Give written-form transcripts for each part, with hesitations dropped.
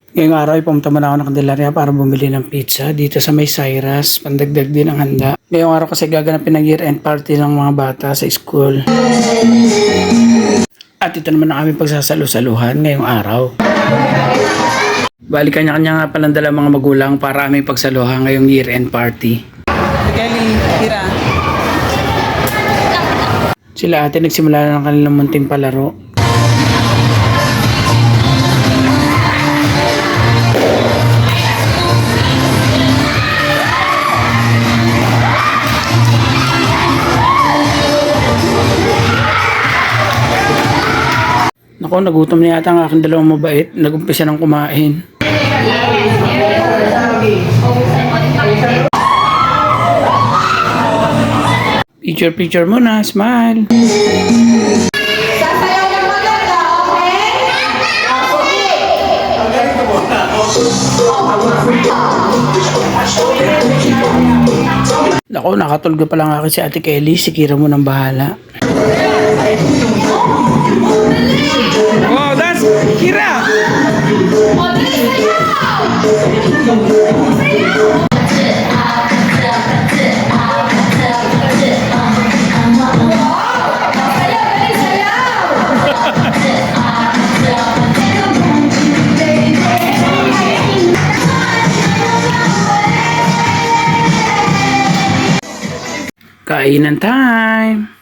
Ngayong araw ay pumunta muna ako ng Candelaria para bumili ng pizza dito sa may Cyrus, pandagdag din ang handa. Ngayong araw kasi gaganapin ng year-end party ng mga bata sa school. At ito naman ang aming pagsasalu-saluhan ngayong araw. Bali kanya-kanya nga palang dala mga magulang para aming pagsaluhan ngayong year-end party. Kelly, tira. Sila ate nagsimula na ng kanilang munting palaro. Naku, nagutom na yata ang aking dalawang mabait. Nag-umpisa ng kumain. Picture muna, smile. Sasayaw ng maganda, okay? Naku, nakatulgo pa lang ako si Ate Kelly. Si Kira mo nang bahala. Wow, that's Kira! Kainan time!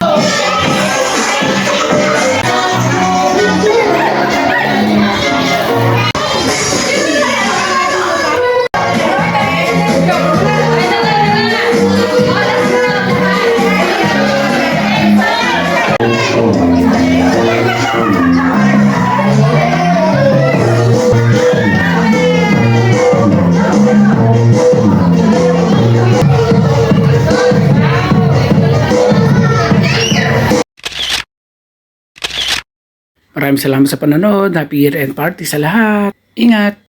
Maraming salamat sa panonood. Happy year-end party sa lahat. Ingat!